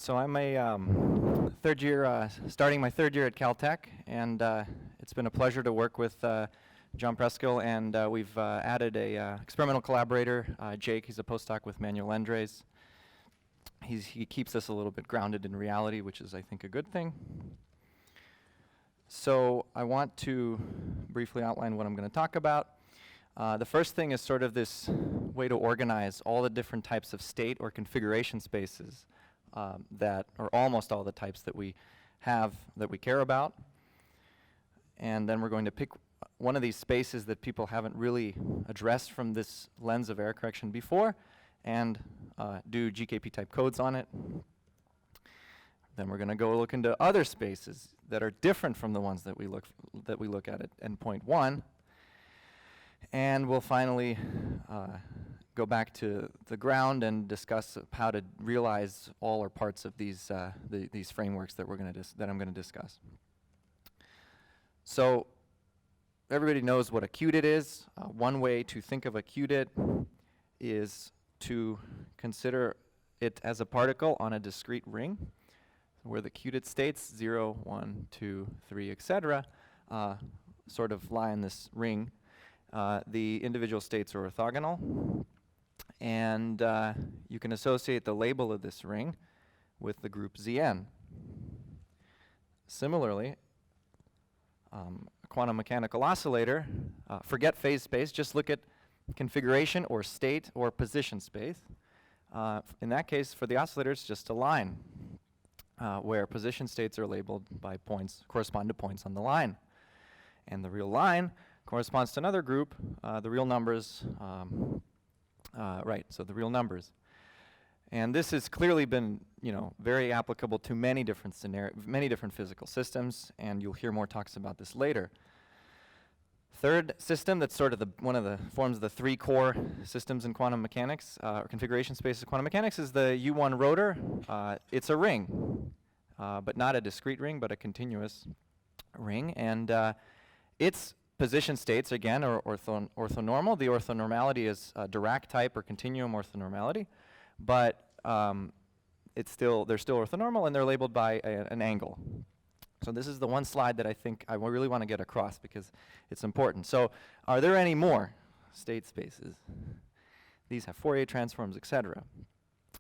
So I'm a third year, starting my third year at Caltech, and it's been a pleasure to work with John Preskill, and we've added a experimental collaborator, Jake. He's a postdoc with Manuel Endres. He keeps us a little bit grounded in reality, which is, I think, a good thing. So I want to briefly outline what I'm going to talk about. The first thing is sort of this way to organize all the different types of state or configuration spaces that are almost all the types that we have that we care about. And then we're going to pick one of these spaces that people haven't really addressed from this lens of error correction before and do GKP type codes on it. Then we're going to go look into other spaces that are different from the ones that we look at endpoint 1. And we'll finally go back to the ground and discuss how to realize all or parts of these these frameworks that I'm going to discuss. So everybody knows what a qubit is. One way to think of a qubit is to consider it as a particle on a discrete ring, where the qubit states 0, 1, 2, 3, etc. Sort of lie in this ring. The individual states are orthogonal, and you can associate the label of this ring with the group Zn. Similarly, a quantum mechanical oscillator, forget phase space, just look at configuration or state or position space. In that case, for the oscillator, it's just a line where position states are labeled by points, correspond to points on the line. And the real line corresponds to another group, the real numbers, so the real numbers. And this has clearly been, very applicable to many different physical systems, and you'll hear more talks about this later. Third system that's sort of one of the forms of the three core systems in quantum mechanics, or configuration spaces of quantum mechanics, is the U1 rotor. It's a ring, but not a discrete ring, but a continuous ring. And its position states, again, are orthonormal. The orthonormality is Dirac type or continuum orthonormality, but they're still orthonormal, and they're labeled by an angle. So this is the one slide that I think I really want to get across because it's important. So are there any more state spaces? These have Fourier transforms, etc.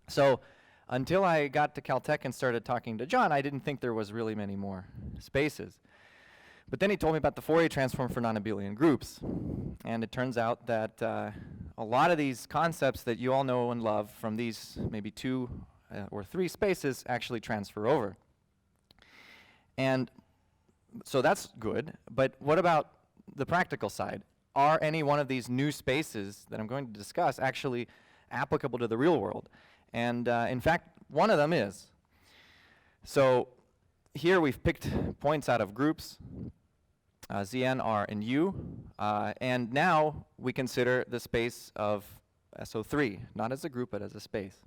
So until I got to Caltech and started talking to John, I didn't think there was really many more spaces. But then he told me about the Fourier transform for Nonabelian groups. And it turns out that a lot of these concepts that you all know and love from these maybe 2 or 3 spaces actually transfer over. And so that's good, but what about the practical side? Are any one of these new spaces that I'm going to discuss actually applicable to the real world? And in fact, one of them is. So here we've picked points out of groups, Zn, R, and U, and now we consider the space of SO3, not as a group, but as a space.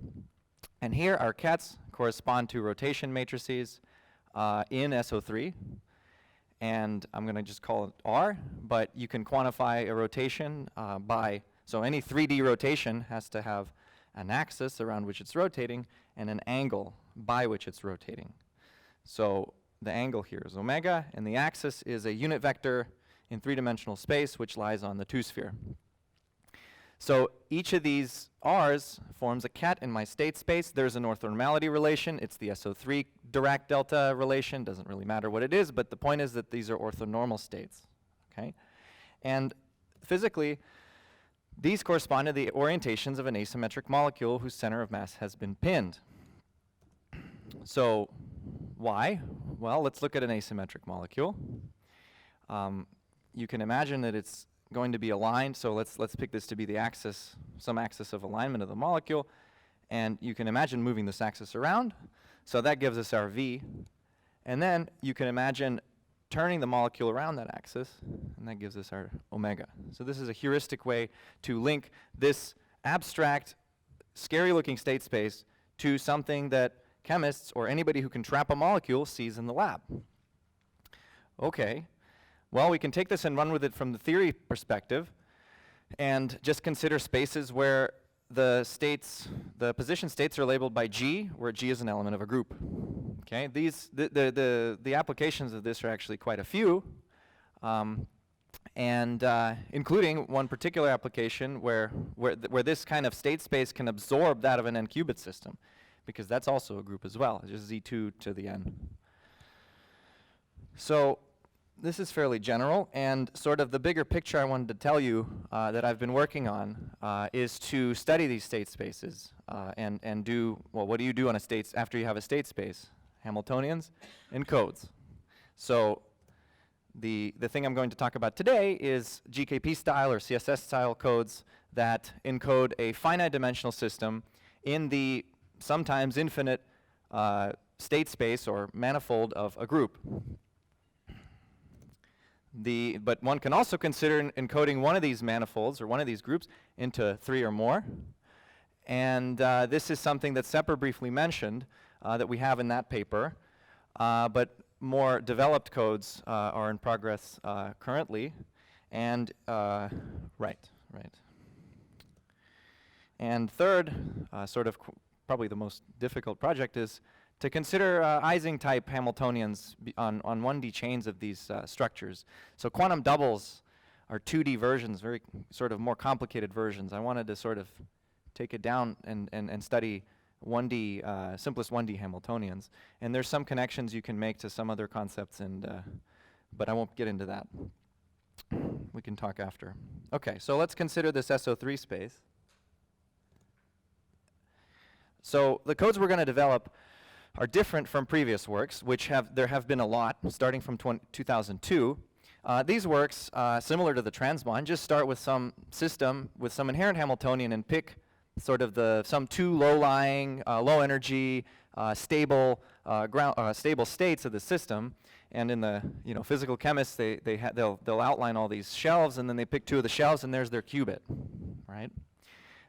And here our kets correspond to rotation matrices in SO3, and I'm going to just call it R, but you can quantify a rotation so any 3D rotation has to have an axis around which it's rotating and an angle by which it's rotating. So the angle here is omega, and the axis is a unit vector in 3-dimensional space, which lies on the 2-sphere. So each of these R's forms a ket in my state space. There's an orthonormality relation. It's the SO3 Dirac delta relation. Doesn't really matter what it is, but the point is that these are orthonormal states. Okay? And physically, these correspond to the orientations of an asymmetric molecule whose center of mass has been pinned. So why? Well, let's look at an asymmetric molecule. You can imagine that it's going to be aligned, so let's pick this to be the axis, some axis of alignment of the molecule, and you can imagine moving this axis around, so that gives us our V, and then you can imagine turning the molecule around that axis, and that gives us our omega. So this is a heuristic way to link this abstract, scary-looking state space to something that chemists or anybody who can trap a molecule sees in the lab. Okay. Well, we can take this and run with it from the theory perspective and just consider spaces where the position states are labeled by G, where G is an element of a group. Okay, the applications of this are actually quite a few, and including one particular application where this kind of state space can absorb that of an n-qubit system, because that's also a group as well. It's just Z2 to the n. So this is fairly general, and sort of the bigger picture I wanted to tell you that I've been working on is to study these state spaces and do, well, what do you do on a state after you have a state space? Hamiltonians and codes. So the thing I'm going to talk about today is GKP style or CSS style codes that encode a finite dimensional system in the sometimes infinite state space or manifold of a group. But one can also consider encoding one of these manifolds or one of these groups into 3 or more. And this is something that Sepper briefly mentioned that we have in that paper. But more developed codes are in progress currently. And right. And third, sort of probably the most difficult project is to consider Ising-type Hamiltonians on 1D chains of these structures. So quantum doubles are 2D versions, very sort of more complicated versions. I wanted to sort of take it down and study 1D, simplest 1D Hamiltonians. And there's some connections you can make to some other concepts, but I won't get into that. We can talk after. Okay, so let's consider this SO3 space. So the codes we're going to develop are different from previous works, which there have been a lot, starting from 2002. These works, similar to the transmon, just start with some system with some inherent Hamiltonian and pick sort of some two low-lying, low-energy, stable states of the system. And in the physical chemists, they'll outline all these shelves, and then they pick 2 of the shelves, and there's their qubit, right?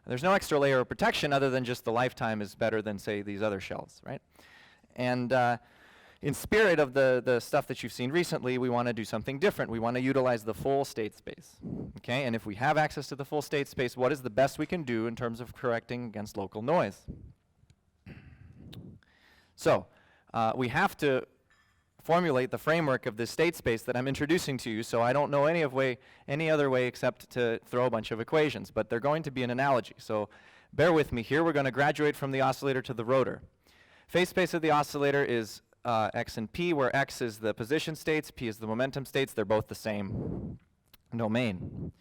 There's no extra layer of protection other than just the lifetime is better than, say, these other shelves, right? And in spirit of the stuff that you've seen recently, we want to do something different. We want to utilize the full state space, okay? And if we have access to the full state space, what is the best we can do in terms of correcting against local noise? So we have to formulate the framework of this state space that I'm introducing to you, so I don't know any other way except to throw a bunch of equations, but they're going to be an analogy. So bear with me here. We're going to graduate from the oscillator to the rotor. Phase space of the oscillator is x and p, where x is the position states, p is the momentum states. They're both the same domain.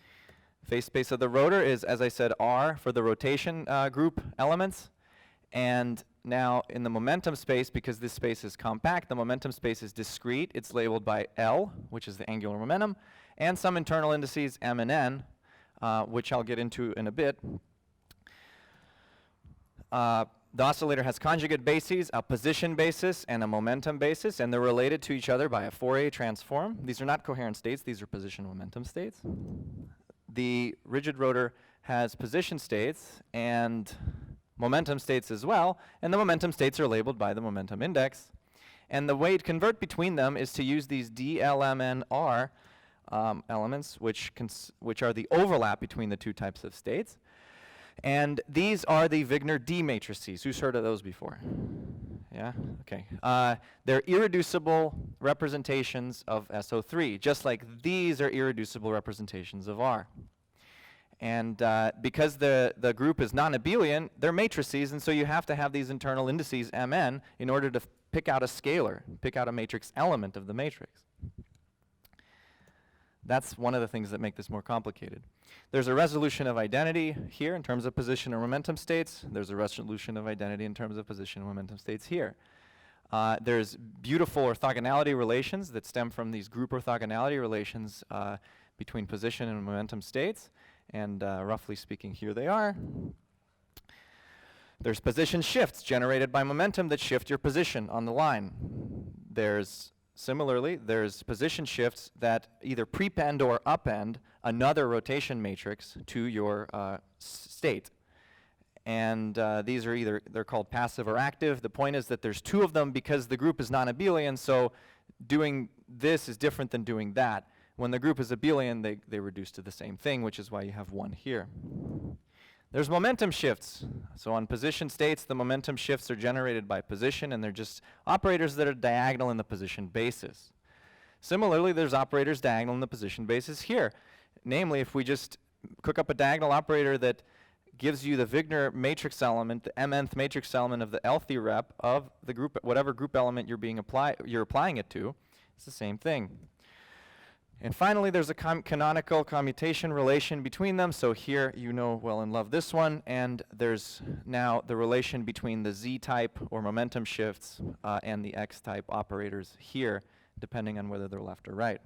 Phase space of the rotor is, as I said, r for the rotation group elements. And now in the momentum space, because this space is compact, the momentum space is discrete. It's labeled by L, which is the angular momentum, and some internal indices, m and n, which I'll get into in a bit. The oscillator has conjugate bases, a position basis and a momentum basis, and they're related to each other by a Fourier transform. These are not coherent states, these are position momentum states. The rigid rotor has position states and momentum states as well, and the momentum states are labeled by the momentum index. And the way to convert between them is to use these DLMNR elements, which are the overlap between the 2 types of states. And these are the Wigner D matrices. Who's heard of those before? Yeah? Okay. They're irreducible representations of SO3, just like these are irreducible representations of R. And because the group is Nonabelian, they're matrices, and so you have to have these internal indices, Mn, in order to pick out a scalar, pick out a matrix element of the matrix. That's one of the things that make this more complicated. There's a resolution of identity here in terms of position and momentum states. There's a resolution of identity in terms of position and momentum states here. There's beautiful orthogonality relations that stem from these group orthogonality relations between position and momentum states. And roughly speaking, here they are. There's position shifts generated by momentum that shift your position on the line. Similarly, there's position shifts that either prepend or upend another rotation matrix to your state. And these are they're called passive or active. The point is that there's 2 of them because the group is non-abelian, so doing this is different than doing that. When the group is abelian, they reduce to the same thing, which is why you have 1 here. There's momentum shifts. So on position states, the momentum shifts are generated by position, and they're just operators that are diagonal in the position basis. Similarly, there's operators diagonal in the position basis here. Namely, if we just cook up a diagonal operator that gives you the Wigner matrix element, the mnth matrix element of the lth rep of the group, whatever group element you're applying it to, it's the same thing. And finally, there's a canonical commutation relation between them. So here, you know well and love this one. And there's now the relation between the z-type or momentum shifts and the x-type operators here, depending on whether they're left or right.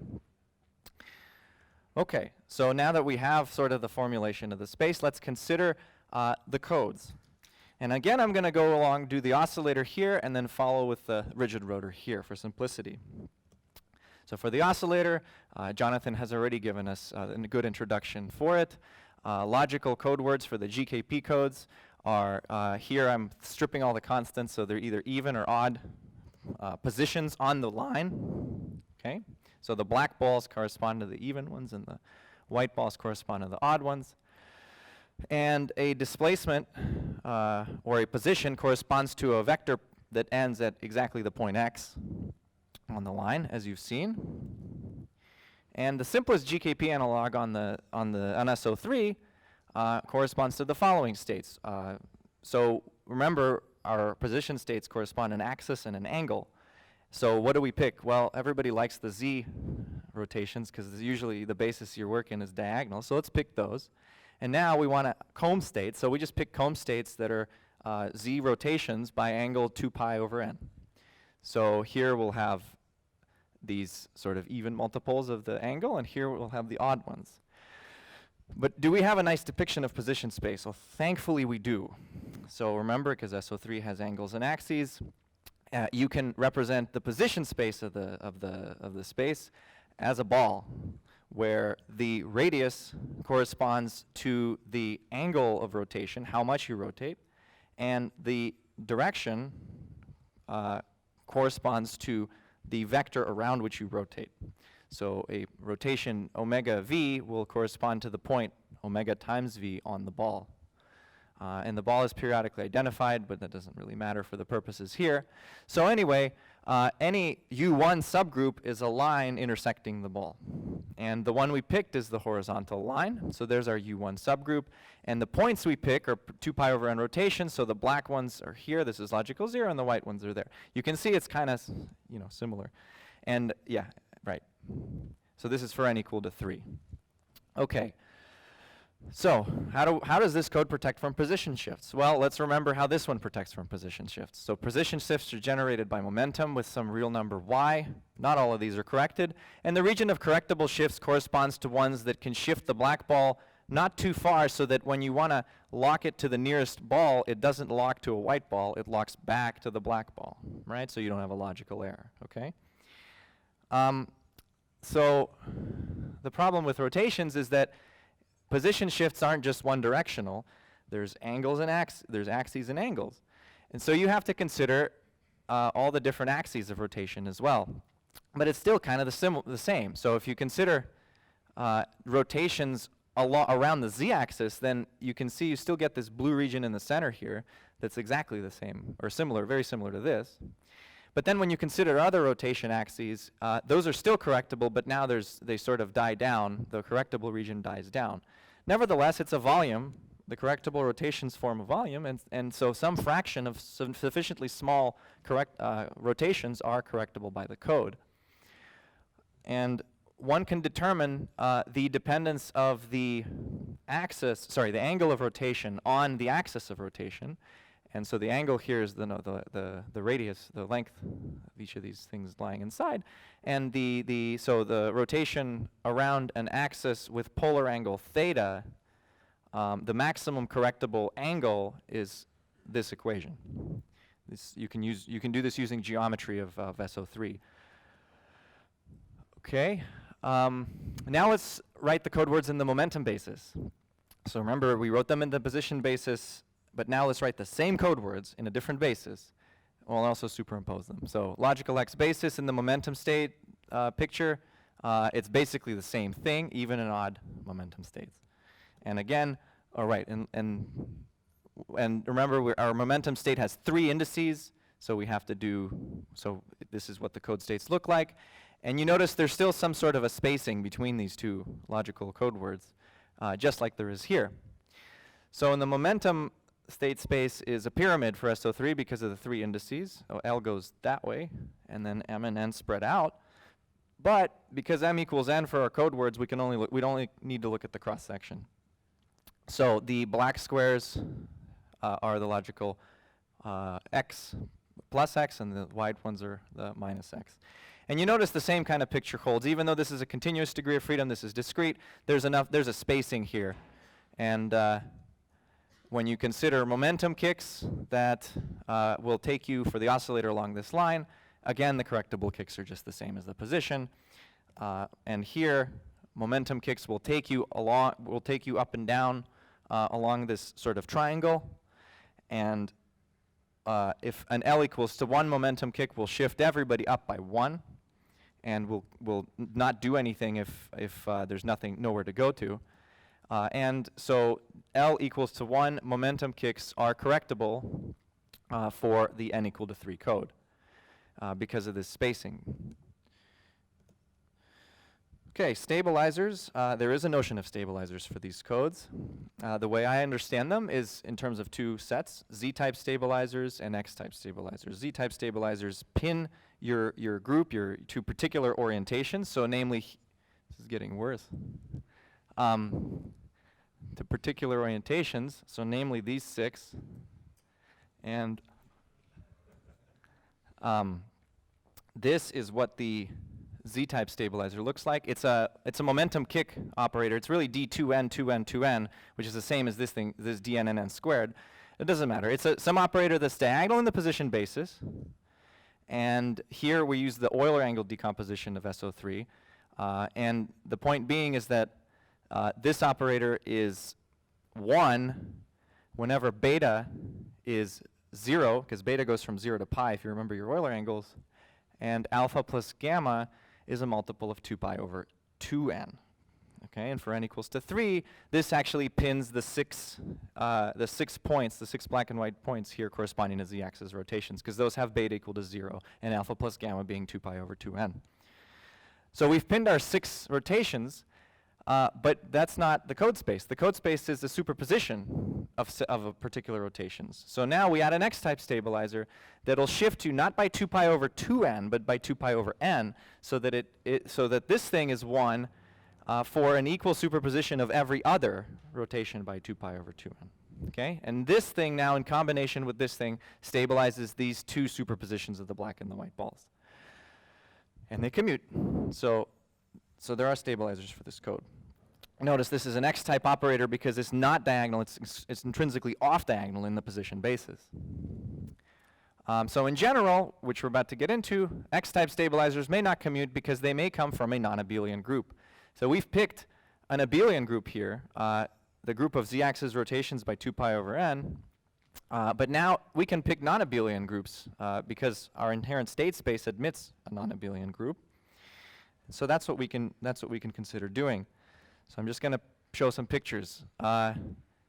Okay, so now that we have sort of the formulation of the space, let's consider the codes. And again, I'm going to go along, do the oscillator here, and then follow with the rigid rotor here for simplicity. So for the oscillator, Jonathan has already given us a good introduction for it. Logical code words for the GKP codes are, here I'm stripping all the constants, so they're either even or odd positions on the line. Okay, so the black balls correspond to the even ones, and the white balls correspond to the odd ones. And a displacement or a position corresponds to a vector that ends at exactly the point x on the line, as you've seen. And the simplest GKP analog on SO3 corresponds to the following states. So remember, our position states correspond an axis and an angle. So what do we pick? Well, everybody likes the z rotations because usually the basis you're working is diagonal. So let's pick those. And now we want a comb state. So we just pick comb states that are z rotations by angle 2 pi over n. So here we'll have these sort of even multiples of the angle, and here we'll have the odd ones. But do we have a nice depiction of position space? Well, thankfully we do. So remember, because SO3 has angles and axes, you can represent the position space of the space as a ball, where the radius corresponds to the angle of rotation, how much you rotate, and the direction corresponds to the vector around which you rotate. So a rotation omega v will correspond to the point omega times v on the ball. And the ball is periodically identified, but that doesn't really matter for the purposes here. So anyway, any U1 subgroup is a line intersecting the ball. And the one we picked is the horizontal line. So there's our U1 subgroup. And the points we pick are 2 pi over n rotation. So the black ones are here. This is logical 0, and the white ones are there. You can see it's kind of, similar. And yeah, right. So this is for n equal to 3. Okay. So how does this code protect from position shifts? Well, let's remember how this one protects from position shifts. So position shifts are generated by momentum with some real number y. Not all of these are corrected. And the region of correctable shifts corresponds to ones that can shift the black ball not too far so that when you want to lock it to the nearest ball, it doesn't lock to a white ball, it locks back to the black ball, right? So you don't have a logical error, okay? So the problem with rotations is that position shifts aren't just one directional. There's angles and there's axes and angles. And so you have to consider all the different axes of rotation as well. But it's still kind of the same. So if you consider rotations around the z-axis, then you can see you still get this blue region in the center here that's exactly the same, or similar, very similar to this. But then when you consider other rotation axes, those are still correctable, but now they sort of die down. The correctable region dies down. Nevertheless, it's a volume. The correctable rotations form a volume, and so some fraction of sufficiently small rotations are correctable by the code. And one can determine the dependence of the angle of rotation on the axis of rotation. And so the angle here is the radius, the length of each of these things lying inside. And so the rotation around an axis with polar angle theta, the maximum correctable angle is this equation. You can do this using geometry of SO3. Okay. Now let's write the code words in the momentum basis. So remember, we wrote them in the position basis, but now let's write the same code words in a different basis. We'll also superimpose them. So logical x basis in the momentum state picture, it's basically the same thing, even and odd momentum states. And again, All right, and remember, our momentum state has 3 indices, so we have to do, so this is what the code states look like. And you notice there's still some sort of a spacing between these two logical code words, just like there is here. So in the momentum state space is a pyramid for SO3 because of the 3 indices. So L goes that way, and then M and N spread out. But because M equals N for our code words, we'd only need to look at the cross section. So the black squares are the logical X plus X, and the white ones are the minus X. And you notice the same kind of picture holds. Even though this is a continuous degree of freedom, this is discrete, there's a spacing here. And when you consider momentum kicks that will take you for the oscillator along this line, again, the correctable kicks are just the same as the position. And here, momentum kicks will take you up and down along this sort of triangle. And if an L equals to 1 momentum kick, will shift everybody up by 1, and will not do anything if there's nowhere to go to. And so L equals to 1 momentum kicks are correctable for the N equal to 3 code because of this spacing. Okay, stabilizers. There is a notion of stabilizers for these codes. The way I understand them is in terms of 2 sets, Z-type stabilizers and X-type stabilizers. Z-type stabilizers pin your group to particular orientations, so namely, this is getting worse, to particular orientations, so namely these 6, and this is what the Z-type stabilizer looks like. It's a momentum kick operator. It's really D2n, 2n, 2n, which is the same as this dn and n squared. It doesn't matter. It's some operator that's diagonal in the position basis. And here we use the Euler angle decomposition of SO3. And the point being is that this operator is 1 whenever beta is 0, because beta goes from 0 to pi if you remember your Euler angles. And alpha plus gamma is a multiple of 2 pi over 2n. Okay, and for n equals to 3, this actually pins the 6 points, the 6 black and white points here corresponding to z-axis rotations, because those have beta equal to 0, and alpha plus gamma being 2 pi over 2n. So we've pinned our 6 rotations, but that's not the code space. The code space is the superposition of particular rotations. So now we add an X-type stabilizer that'll shift you not by 2 pi over 2n, but by 2 pi over n, so that this thing is 1 for an equal superposition of every other rotation by 2 pi over 2n. Okay? And this thing now, in combination with this thing, stabilizes these 2 superpositions of the black and the white balls. And they commute. So there are stabilizers for this code. Notice this is an X-type operator because it's not diagonal, it's intrinsically off-diagonal in the position basis. So in general, which we're about to get into, X-type stabilizers may not commute because they may come from a non-abelian group. So we've picked an abelian group here, the group of z-axis rotations by 2 pi over n, but now we can pick non-abelian groups because our inherent state space admits a non-abelian group. So that's what we can consider doing. So I'm just going to show some pictures.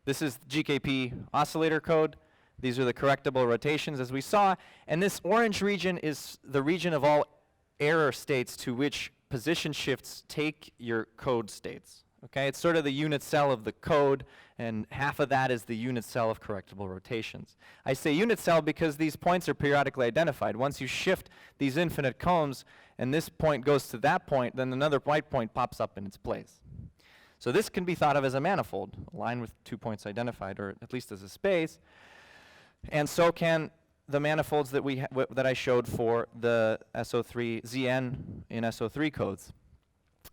This is GKP oscillator code. These are the correctable rotations as we saw. And this orange region is the region of all error states to which position shifts take your code states. Okay, it's sort of the unit cell of the code, and half of that is the unit cell of correctable rotations. I say unit cell because these points are periodically identified. Once you shift these infinite cones, and this point goes to that point, then another white point pops up in its place. So this can be thought of as a manifold, a line with 2 points identified, or at least as a space. And so can the manifolds that that I showed for the SO3 Zn in SO3 codes.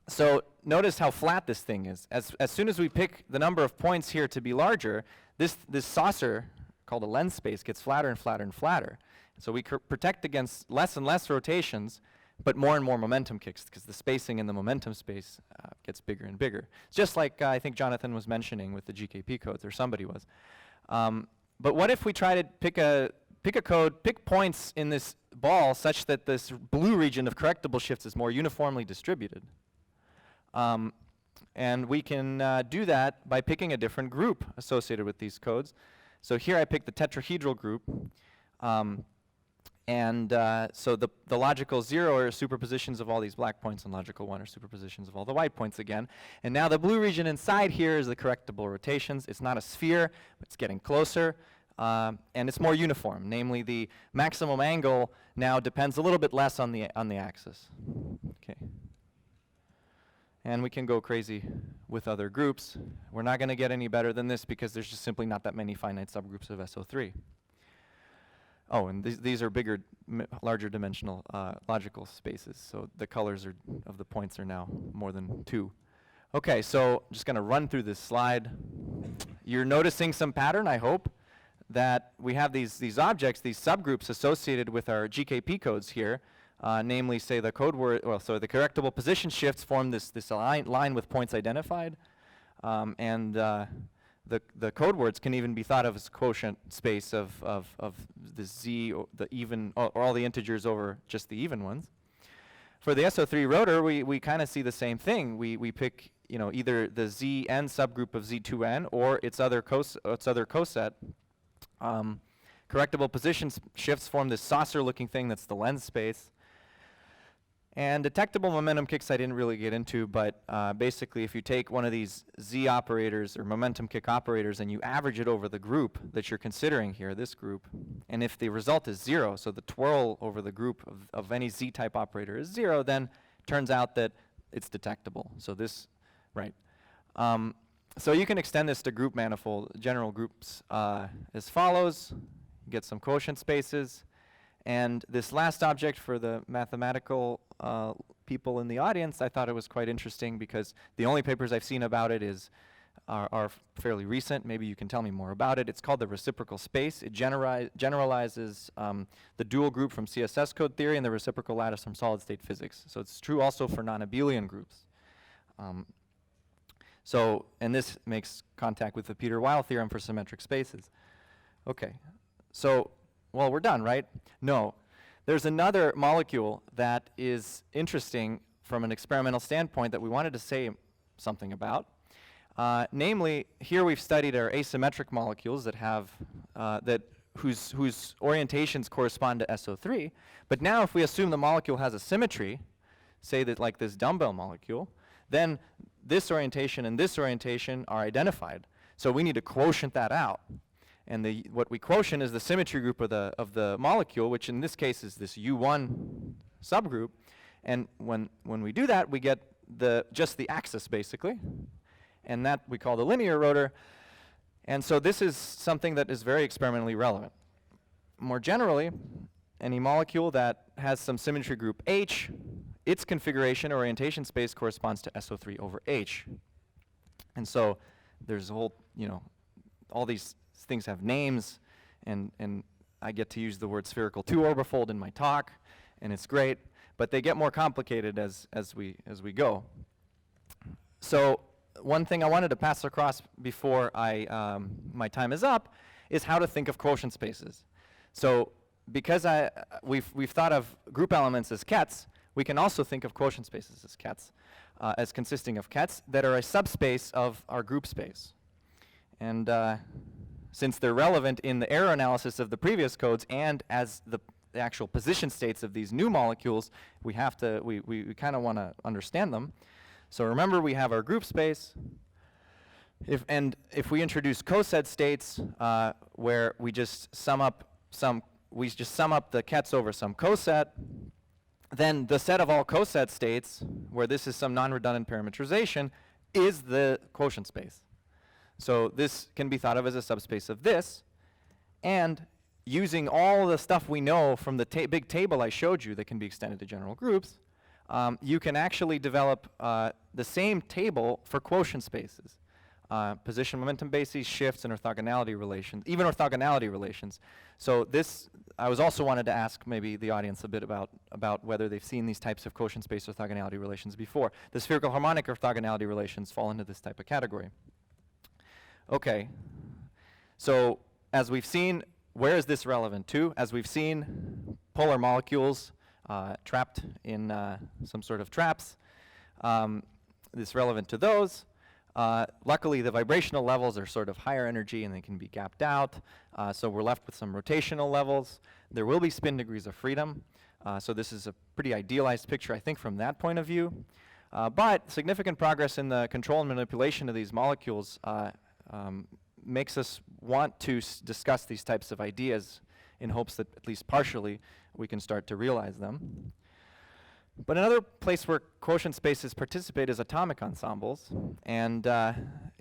So notice how flat this thing is. As soon as we pick the number of points here to be larger, this saucer, called a lens space, gets flatter and flatter and flatter. So we protect against less and less rotations, but more and more momentum kicks, because the spacing in the momentum space gets bigger and bigger. It's just like I think Jonathan was mentioning with the GKP codes, or somebody was. But what if we try to pick a code, pick points in this ball such that this blue region of correctable shifts is more uniformly distributed? And we can do that by picking a different group associated with these codes. So here I picked the tetrahedral group. So the logical 0 are superpositions of all these black points, and logical 1 are superpositions of all the white points again. And now the blue region inside here is the correctable rotations. It's not a sphere, but it's getting closer. And it's more uniform. Namely, the maximum angle now depends a little bit less on the axis. Okay. And we can go crazy with other groups. We're not going to get any better than this because there's just simply not that many finite subgroups of SO3. Oh, and these are bigger, larger dimensional logical spaces. So the colors of the points are now more than 2. Okay, so I'm just going to run through this slide. You're noticing some pattern, I hope, that we have these objects, these subgroups associated with our GKP codes here. Namely, say the code word, so the correctable position shifts form this line with points identified, and the code words can even be thought of as quotient space of the z, or the even, or all the integers over just the even ones. For the SO3 rotor, we kind of see the same thing. We pick either the Zn subgroup of Z2n or its other coset. Correctable position shifts form this saucer-looking thing that's the lens space. And detectable momentum kicks I didn't really get into, but basically if you take one of these Z operators or momentum kick operators and you average it over the group that you're considering here, this group, and if the result is 0, so the twirl over the group of any Z-type operator is 0, then it turns out that it's detectable. So this, right. So you can extend this to group manifold, general groups as follows. You get some quotient spaces. And this last object for the mathematical people in the audience, I thought it was quite interesting because the only papers I've seen about it are fairly recent. Maybe you can tell me more about it. It's called the reciprocal space. It generalizes the dual group from CSS code theory and the reciprocal lattice from solid state physics. So it's true also for Nonabelian groups. And this makes contact with the Peter-Weil theorem for symmetric spaces. Okay, so, well, we're done, right? No. There's another molecule that is interesting from an experimental standpoint that we wanted to say something about. Namely, here we've studied our asymmetric molecules that have, whose orientations correspond to SO3. But now if we assume the molecule has a symmetry, say that like this dumbbell molecule, then this orientation and this orientation are identified. So we need to quotient that out. And what we quotient is the symmetry group of the molecule, which in this case is this U1 subgroup. And when we do that, we get just the axis, basically. And that we call the linear rotor. And so this is something that is very experimentally relevant. More generally, any molecule that has some symmetry group H, its configuration or orientation space corresponds to SO3 over H. And so there's a whole, all these things have names, and I get to use the word spherical 2-orbifold in my talk, and it's great, but they get more complicated as we go. So one thing I wanted to pass across before my time is up is how to think of quotient spaces. So because we've thought of group elements as kets, we can also think of quotient spaces as kets, as consisting of kets that are a subspace of our group space. And since they're relevant in the error analysis of the previous codes and as the actual position states of these new molecules, we kind of want to understand them. So remember, we have our group space. If we introduce coset states where we just sum up the kets over some coset, then the set of all coset states, where this is some non-redundant parametrization, is the quotient space. So this can be thought of as a subspace of this, and using all the stuff we know from the big table I showed you that can be extended to general groups, you can actually develop the same table for quotient spaces. Position momentum bases, shifts, and orthogonality relations, even orthogonality relations. So this, I was also wanted to ask maybe the audience a bit about whether they've seen these types of quotient space orthogonality relations before. The spherical harmonic orthogonality relations fall into this type of category. Okay, so as we've seen, where is this relevant to? As we've seen, polar molecules trapped in some sort of traps. this relevant to those. Luckily, the vibrational levels are sort of higher energy and they can be gapped out, so we're left with some rotational levels. There will be spin degrees of freedom, so this is a pretty idealized picture, I think, from that point of view. But significant progress in the control and manipulation of these molecules makes us want to discuss these types of ideas in hopes that at least partially we can start to realize them. But another place where quotient spaces participate is atomic ensembles, and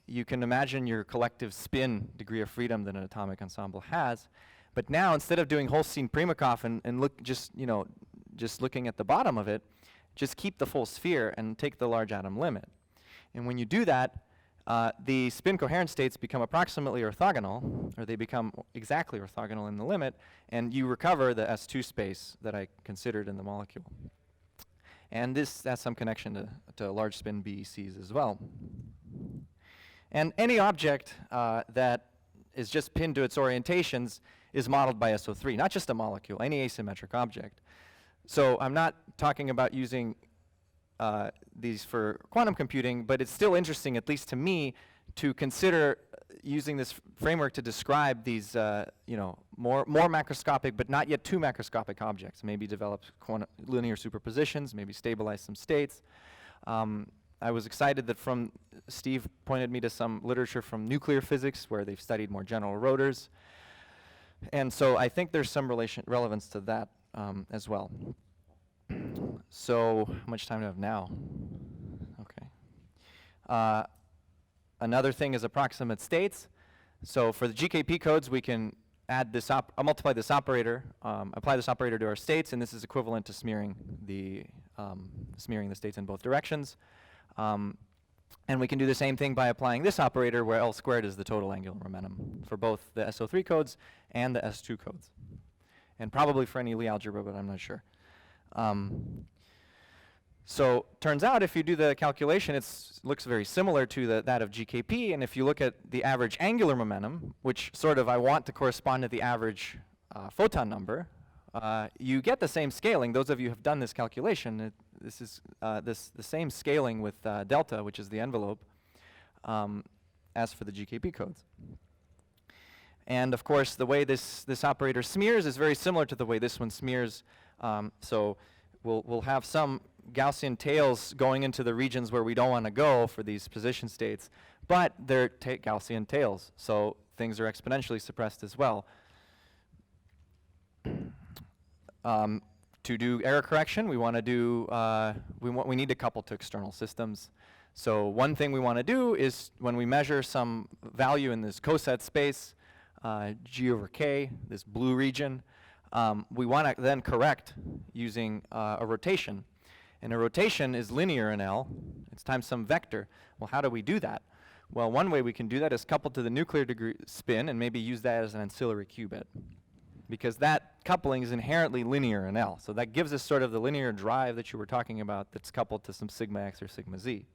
you can imagine your collective spin degree of freedom that an atomic ensemble has. But now, instead of doing Holstein-Primakov and just looking at the bottom of it, just keep the full sphere and take the large atom limit. And when you do that, the spin coherent states become approximately orthogonal, or they become exactly orthogonal in the limit, and you recover the S2 space that I considered in the molecule. And this has some connection to large spin BECs as well. And any object that is just pinned to its orientations is modeled by SO3, not just a molecule, any asymmetric object. So I'm not talking about using these for quantum computing, but it's still interesting, at least to me, to consider using this framework to describe these more macroscopic but not yet too macroscopic objects, maybe develop linear superpositions, maybe stabilize some states. I was excited that Steve pointed me to some literature from nuclear physics where they've studied more general rotors. And so I think there's some relevance to that as well. So how much time do I have now? Okay. Another thing is approximate states. So for the GKP codes, we can add this multiply this operator, apply this operator to our states, and this is equivalent to smearing the states in both directions. And we can do the same thing by applying this operator, where L squared is the total angular momentum for both the SO3 codes and the S2 codes, and probably for any Lie algebra, but I'm not sure. So turns out if you do the calculation, it looks very similar to that of GKP, and if you look at the average angular momentum, which sort of I want to correspond to the average photon number, you get the same scaling. Those of you who have done this calculation, this is the same scaling with delta, which is the envelope, as for the GKP codes. And of course, the way this operator smears is very similar to the way this one smears. So we'll have some Gaussian tails going into the regions where we don't want to go for these position states, but they're Gaussian tails, so things are exponentially suppressed as well. To do error correction, we want to do we need to couple to external systems. So one thing we want to do is when we measure some value in this coset space, G over K, this blue region, we want to then correct using a rotation. And a rotation is linear in L. It's times some vector. Well, how do we do that? Well, one way we can do that is couple to the nuclear degree spin and maybe use that as an ancillary qubit, because that coupling is inherently linear in L. So that gives us sort of the linear drive that you were talking about that's coupled to some sigma x or sigma z.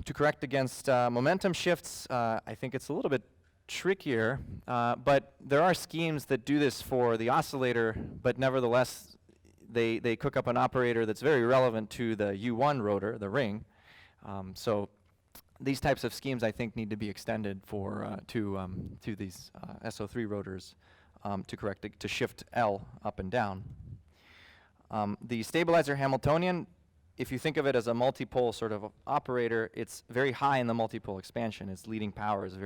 To correct against momentum shifts, I think it's a little bit trickier, but there are schemes that do this for the oscillator, but nevertheless they cook up an operator that's very relevant to the U1 rotor, the ring. So these types of schemes, I think, need to be extended for to these SO3 rotors to shift L up and down. The stabilizer Hamiltonian, if you think of it as a multipole sort of operator, it's very high in the multipole expansion. Its leading power is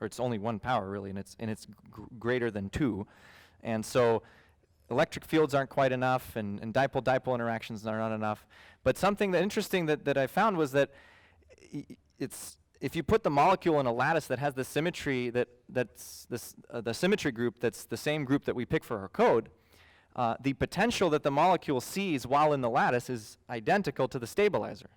it's only one power really, and it's greater than 2, and so electric fields aren't quite enough, and dipole-dipole interactions are not enough. But something interesting that I found was that if you put the molecule in a lattice that has the symmetry that's the symmetry group that's the same group that we pick for our code, the potential that the molecule sees while in the lattice is identical to the stabilizer.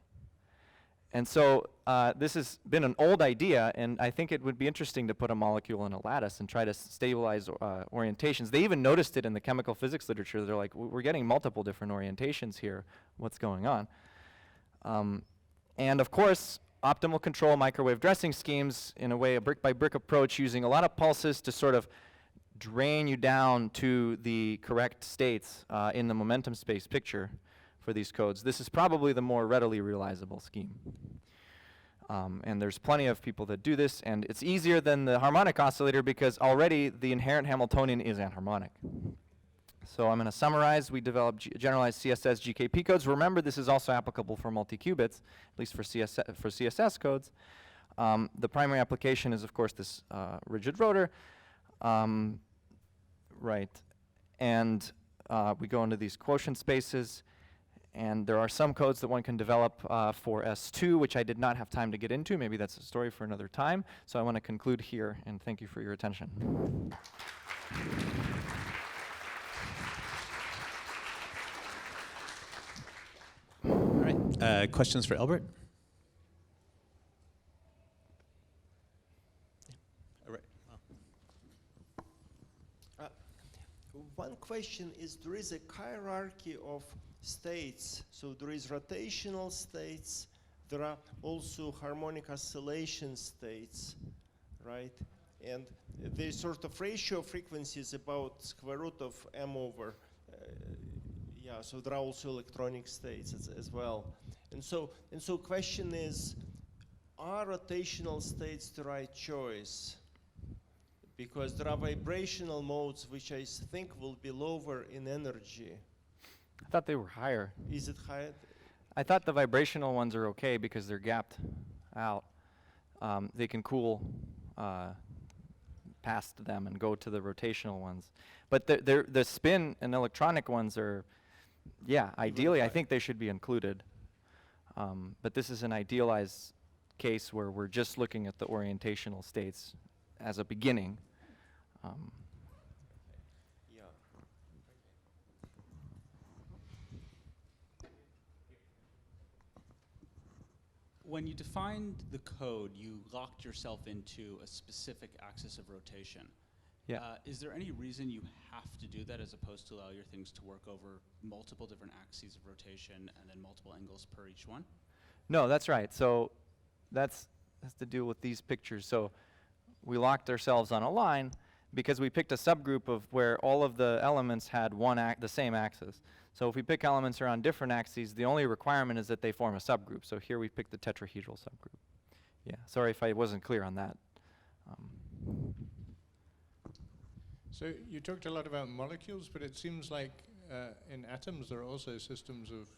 And so this has been an old idea, and I think it would be interesting to put a molecule in a lattice and try to stabilize orientations. They even noticed it in the chemical physics literature. They're like, we're getting multiple different orientations here. What's going on? And of course, optimal control microwave dressing schemes, in a way, a brick-by-brick approach using a lot of pulses to sort of drain you down to the correct states in the momentum space picture for these codes. This is probably the more readily realizable scheme. And there's plenty of people that do this, and it's easier than the harmonic oscillator because already the inherent Hamiltonian is anharmonic. So I'm going to summarize. We developed generalized CSS GKP codes. Remember, this is also applicable for multi-qubits, at least for CSS codes. The primary application is, of course, this rigid rotor. Right. And we go into these quotient spaces. And there are some codes that one can develop for S2, which I did not have time to get into. Maybe that's a story for another time. So I want to conclude here, and thank you for your attention. All right. Questions for Albert? All right. One question is, there is a hierarchy of states. So there is rotational states. There are also harmonic oscillation states, right? And the sort of ratio of frequencies about square root of m over. Yeah, so there are also electronic states as well. And so question is, are rotational states the right choice? Because there are vibrational modes which I think will be lower in energy. I thought they were higher. Is it higher? I thought the vibrational ones are okay because they're gapped out. They can cool past them and go to the rotational ones. But the spin and electronic ones are, yeah, ideally I think they should be included. But this is an idealized case where we're just looking at the orientational states as a beginning. Yeah. When you defined the code, you locked yourself into a specific axis of rotation. Yeah. Is there any reason you have to do that as opposed to allow your things to work over multiple different axes of rotation and then multiple angles per each one? No, that's right. So that's has to do with these pictures. So we locked ourselves on a line because we picked a subgroup of where all of the elements had the same axis. So if we pick elements around different axes, the only requirement is that they form a subgroup. So here we picked the tetrahedral subgroup. Yeah, sorry if I wasn't clear on that. So you talked a lot about molecules, but it seems like in atoms there are also systems of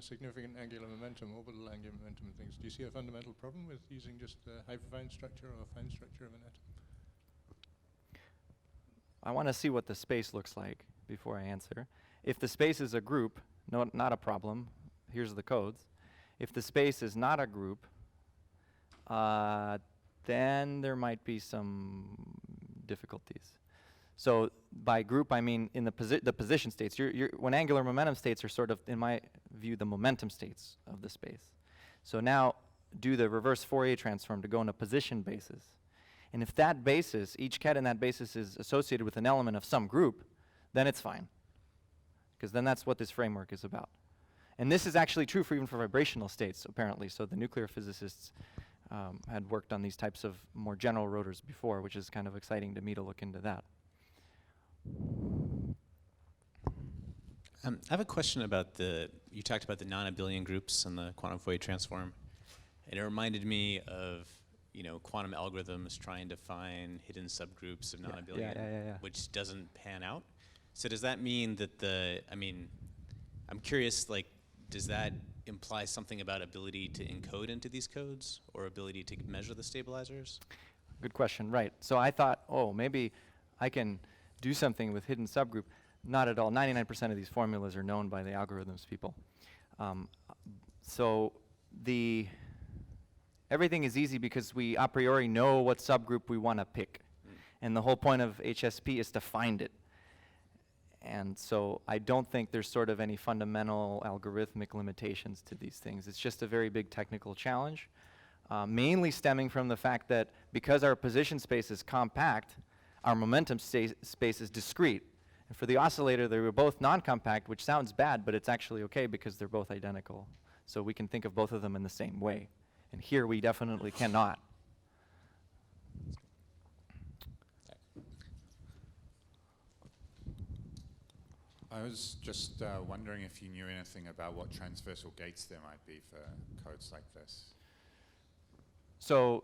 significant angular momentum, orbital angular momentum and things. Do you see a fundamental problem with using just the hyperfine structure or fine structure of an atom? I want to see what the space looks like before I answer. If the space is a group, not a problem. Here's the codes. If the space is not a group, then there might be some difficulties. So by group, I mean in the position states. When angular momentum states are sort of, in my view, the momentum states of the space. So now do the reverse Fourier transform to go on a position basis. And if that basis, each ket in that basis is associated with an element of some group, then it's fine. Because then that's what this framework is about. And this is actually true for even for vibrational states, apparently. So the nuclear physicists had worked on these types of more general rotors before, which is kind of exciting to me to look into that. I have a question about you talked about the Nonabelian groups and the quantum Fourier transform. And it reminded me of, quantum algorithms trying to find hidden subgroups of Nonabelian, which doesn't pan out. So does that mean that I'm curious, does that imply something about ability to encode into these codes or ability to measure the stabilizers? Good question, right. So I thought, maybe I can do something with hidden subgroup. Not at all. 99% of these formulas are known by the algorithms people. So everything is easy because we a priori know what subgroup we want to pick. And the whole point of HSP is to find it. And so I don't think there's sort of any fundamental algorithmic limitations to these things. It's just a very big technical challenge, mainly stemming from the fact that because our position space is compact, our momentum space is discrete. And for the oscillator, they were both non-compact, which sounds bad, but it's actually okay because they're both identical. So we can think of both of them in the same way. And here we definitely cannot. I was just wondering if you knew anything about what transversal gates there might be for codes like this. So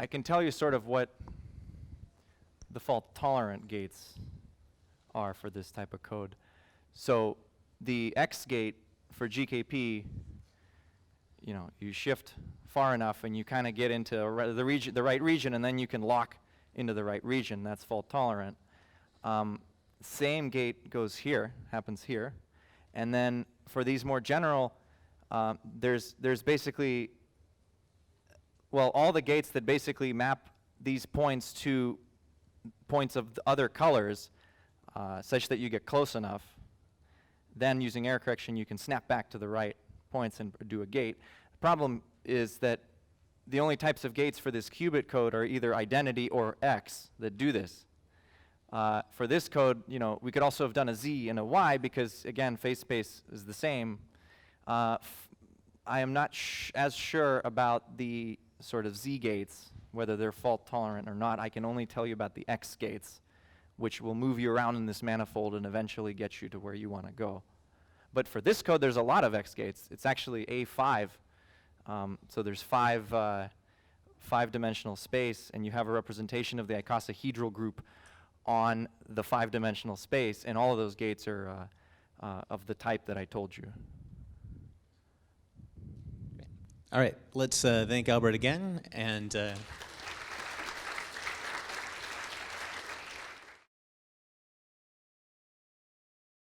I can tell you sort of what the fault-tolerant gates are for this type of code. So the X gate for GKP, you know, you shift far enough and you kind of get into the right region, and then you can lock into the right region. That's fault-tolerant. Same gate goes here, happens here. And then for these more general, there's basically, well, all the gates that basically map these points to points of the other colors such that you get close enough. Then using error correction, you can snap back to the right points and do a gate. The problem is that the only types of gates for this qubit code are either identity or X that do this. For this code, you know, we could also have done a Z and a Y because, again, phase space is the same. I am not as sure about the sort of Z gates, whether they're fault tolerant or not. I can only tell you about the X gates, which will move you around in this manifold and eventually get you to where you want to go. But for this code, there's a lot of X gates. It's actually A5. So there's five-dimensional space, and you have a representation of the icosahedral group on the five-dimensional space, and all of those gates are of the type that I told you. All right, let's thank Albert again, and